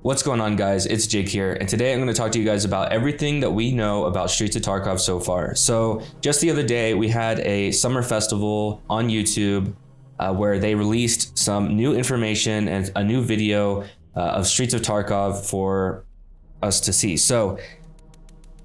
What's going on, guys? It's Jake here, and today I'm going to talk to you guys about everything that we know about Streets of Tarkov so far. So just the other day, we had a summer festival on YouTube where they released some new information and a new video of Streets of Tarkov for us to see. So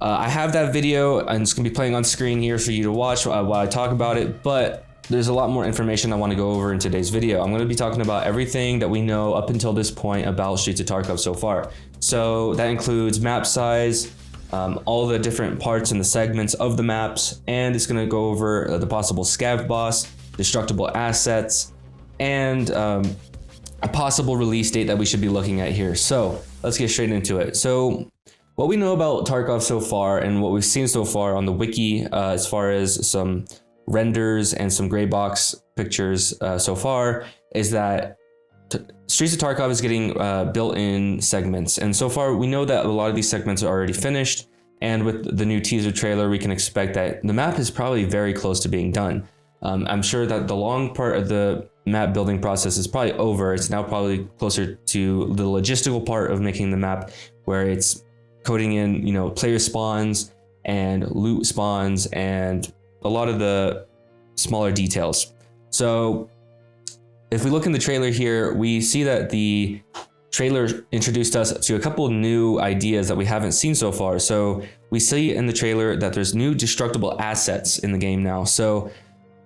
I have that video, and it's going to be playing on screen here for you to watch while I talk about it, but there's a lot more information I want to go over in today's video. I'm going to be talking about everything that we know up until this point about Streets of Tarkov so far. So that includes map size, all the different parts and the segments of the maps, and it's going to go over the possible scav boss, destructible assets, and a possible release date that we should be looking at here. So let's get straight into it. So what we know about Tarkov so far and what we've seen so far on the wiki, as far as some renders and some gray box pictures so far, is that Streets of Tarkov is getting built-in segments, and so far we know that a lot of these segments are already finished, and with the new teaser trailer we can expect that the map is probably very close to being done. I'm sure that the long part of the map building process is probably over. It's now probably closer to the logistical part of making the map, where it's coding in, player spawns and loot spawns and a lot of the smaller details. So if we look in the trailer here, we see that the trailer introduced us to a couple of new ideas that we haven't seen so far. So we see in the trailer that there's new destructible assets in the game now. So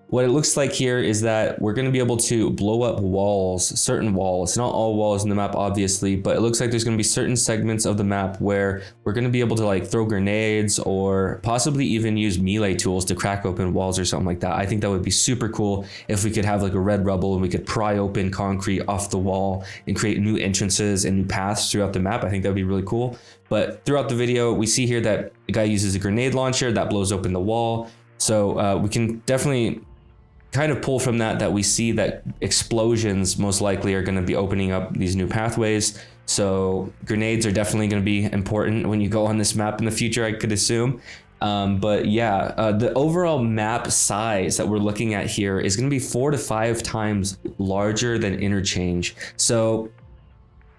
what it looks like here is that we're going to be able to blow up walls, certain walls, not all walls in the map obviously, but it looks like there's going to be certain segments of the map where we're going to be able to throw grenades or possibly even use melee tools to crack open walls or something like that. I think that would be super cool if we could have a red rubble and we could pry open concrete off the wall and create new entrances and new paths throughout the map. I think that would be really cool. But throughout the video, we see here that the guy uses a grenade launcher that blows open the wall. So we can definitely kind of pull from that we see that explosions most likely are going to be opening up these new pathways. So grenades are definitely going to be important when you go on this map in the future, I could assume. But yeah, the overall map size that we're looking at here is going to be 4 to 5 times larger than Interchange. So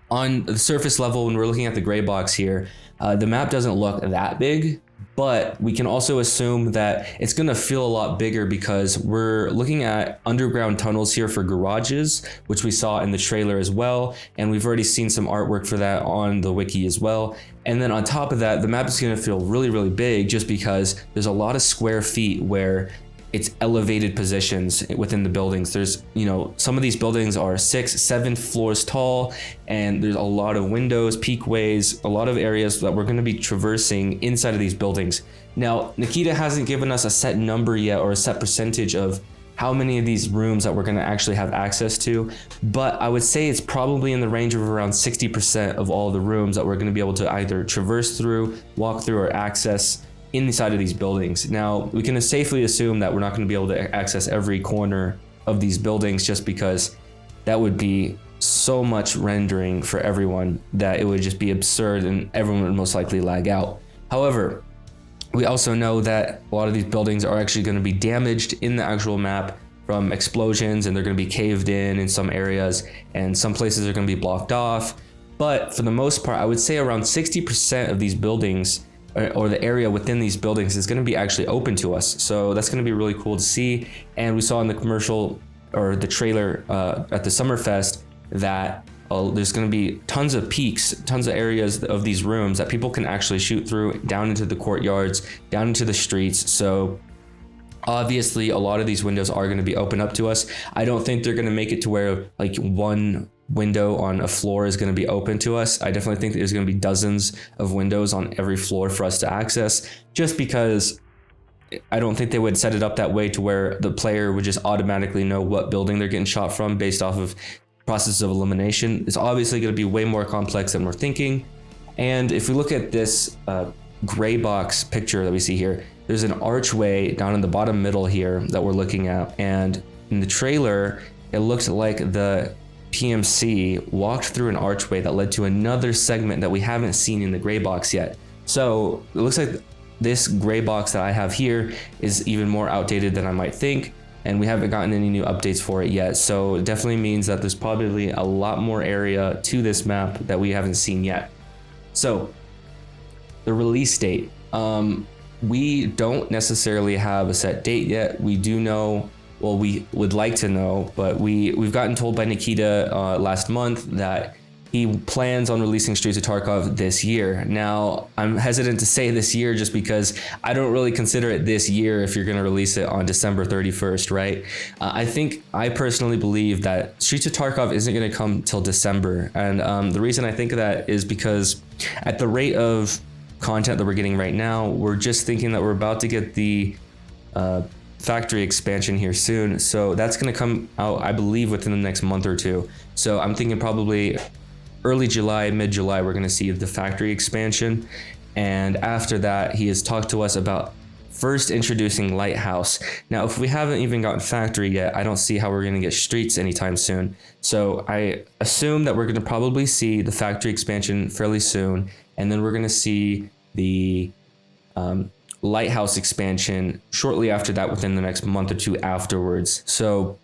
on the surface level, when we're looking at the gray box here, the map doesn't look that big, but we can also assume that it's going to feel a lot bigger because we're looking at underground tunnels here for garages, which we saw in the trailer as well, and we've already seen some artwork for that on the wiki as well. And then on top of that, the map is going to feel really, really big just because there's a lot of square feet where it's elevated positions within the buildings. There's, some of these buildings are 6, 7 floors tall, and there's a lot of windows, peakways, a lot of areas that we're going to be traversing inside of these buildings. Now, Nikita hasn't given us a set number yet or a set percentage of how many of these rooms that we're going to actually have access to, but I would say it's probably in the range of around 60% of all the rooms that we're going to be able to either traverse through, walk through, or access inside of these buildings. Now, we can safely assume that we're not going to be able to access every corner of these buildings, just because that would be so much rendering for everyone that it would just be absurd and everyone would most likely lag out. However, we also know that a lot of these buildings are actually going to be damaged in the actual map from explosions, and they're going to be caved in some areas, and some places are going to be blocked off. But for the most part, I would say around 60% of these buildings or the area within these buildings is going to be actually open to us. So that's going to be really cool to see. And we saw in the commercial or the trailer at the Summerfest that there's going to be tons of peaks, tons of areas of these rooms that people can actually shoot through down into the courtyards, down into the streets. So obviously a lot of these windows are going to be open up to us. I don't think they're going to make it to where one window on a floor is going to be open to us. I definitely think there's going to be dozens of windows on every floor for us to access, just because I don't think they would set it up that way to where the player would just automatically know what building they're getting shot from based off of process of elimination. It's obviously going to be way more complex than we're thinking. And if we look at this gray box picture that we see here, there's an archway down in the bottom middle here that we're looking at, and in the trailer it looks like the PMC walked through an archway that led to another segment that we haven't seen in the gray box yet. So it looks like this gray box that I have here is even more outdated than I might think. and we haven't gotten any new updates for it yet. So it definitely means that there's probably a lot more area to this map that we haven't seen yet. So the release date, we don't necessarily have a set date yet. We do know, well, we would like to know, but we've gotten told by Nikita last month that he plans on releasing Streets of Tarkov this year. Now, I'm hesitant to say this year just because I don't really consider it this year if you're going to release it on December 31st, right? I personally believe that Streets of Tarkov isn't going to come till December. And the reason I think of that is because at the rate of content that we're getting right now, we're just thinking that we're about to get the factory expansion here soon. So that's going to come out, I believe, within the next month or two. So I'm thinking probably early July, mid-July, we're going to see the factory expansion. And after that, he has talked to us about first introducing Lighthouse. Now, if we haven't even gotten factory yet, I don't see how we're going to get streets anytime soon. So I assume that we're going to probably see the factory expansion fairly soon. And then we're going to see the Lighthouse expansion shortly after that, within the next month or two afterwards. So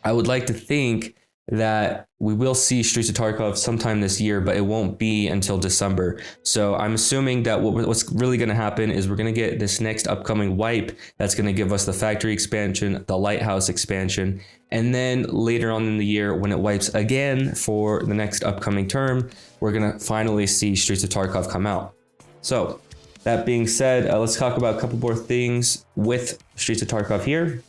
I would like to think that we will see Streets of Tarkov sometime this year, but it won't be until December. So I'm assuming that what's really going to happen is we're going to get this next upcoming wipe that's going to give us the factory expansion, the Lighthouse expansion, and then later on in the year, when it wipes again for the next upcoming term, we're going to finally see Streets of Tarkov come out. So that being said, let's talk about a couple more things with Streets of Tarkov here.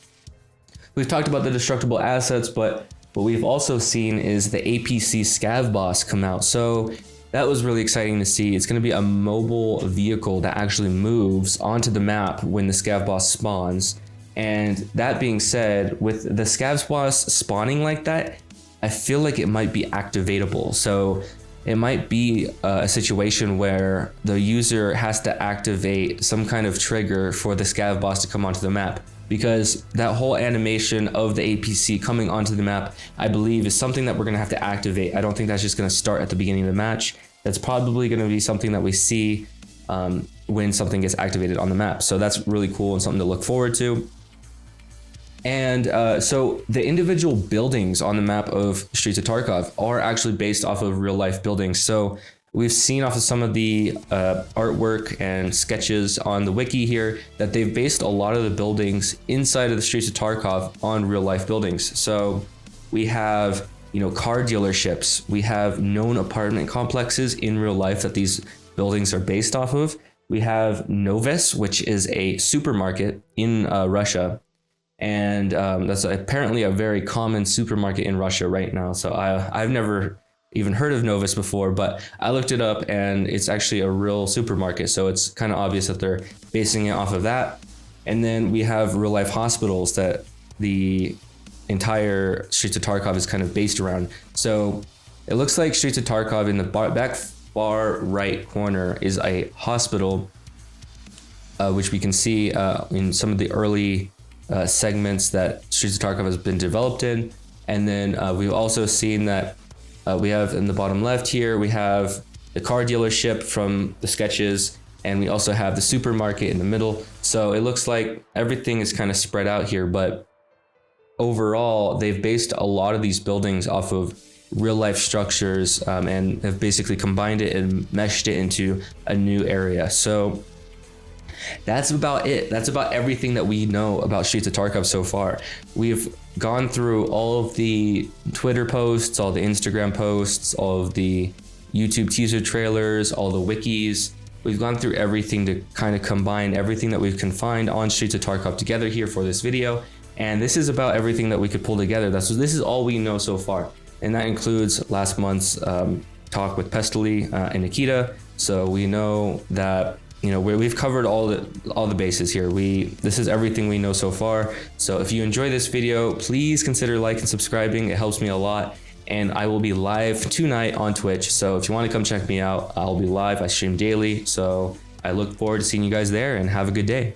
We've talked about the destructible assets, but what we've also seen is the APC Scav boss come out. So that was really exciting to see. It's going to be a mobile vehicle that actually moves onto the map when the Scav boss spawns. And that being said, with the Scav boss spawning like that, I feel like it might be activatable. So it might be a situation where the user has to activate some kind of trigger for the Scav boss to come onto the map. Because that whole animation of the APC coming onto the map, I believe, is something that we're going to have to activate. I don't think that's just going to start at the beginning of the match. That's probably going to be something that we see when something gets activated on the map. So that's really cool and something to look forward to. And so the individual buildings on the map of Streets of Tarkov are actually based off of real life buildings. So we've seen off of some of the artwork and sketches on the wiki here that they've based a lot of the buildings inside of the Streets of Tarkov on real life buildings. So we have, car dealerships. We have known apartment complexes in real life that these buildings are based off of. We have Novus, which is a supermarket in Russia. And that's apparently a very common supermarket in Russia right now. So I've never even heard of Novus before, but I looked it up and it's actually a real supermarket. So it's kind of obvious that they're basing it off of that. And then we have real life hospitals that the entire Streets of Tarkov is kind of based around. So it looks like Streets of Tarkov in the back far right corner is a hospital, which we can see in some of the early segments that Streets of Tarkov has been developed in. And then we've also seen that we have in the bottom left here, we have the car dealership from the sketches, and we also have the supermarket in the middle. So it looks like everything is kind of spread out here, but overall, they've based a lot of these buildings off of real life structures and have basically combined it and meshed it into a new area. So that's about it. That's about everything that we know about Streets of Tarkov so far. We've gone through all of the Twitter posts, all the Instagram posts, all of the YouTube teaser trailers, all the wikis. We've gone through everything to kind of combine everything that we can find on Streets of Tarkov together here for this video. And this is about everything that we could pull together. This is all we know so far. And that includes last month's talk with Pestily and Nikita. So we know that we've covered all the bases here. This is everything we know so far. So if you enjoy this video, please consider liking and subscribing. It helps me a lot. And I will be live tonight on Twitch. So if you want to come check me out, I'll be live. I stream daily. So I look forward to seeing you guys there, and have a good day.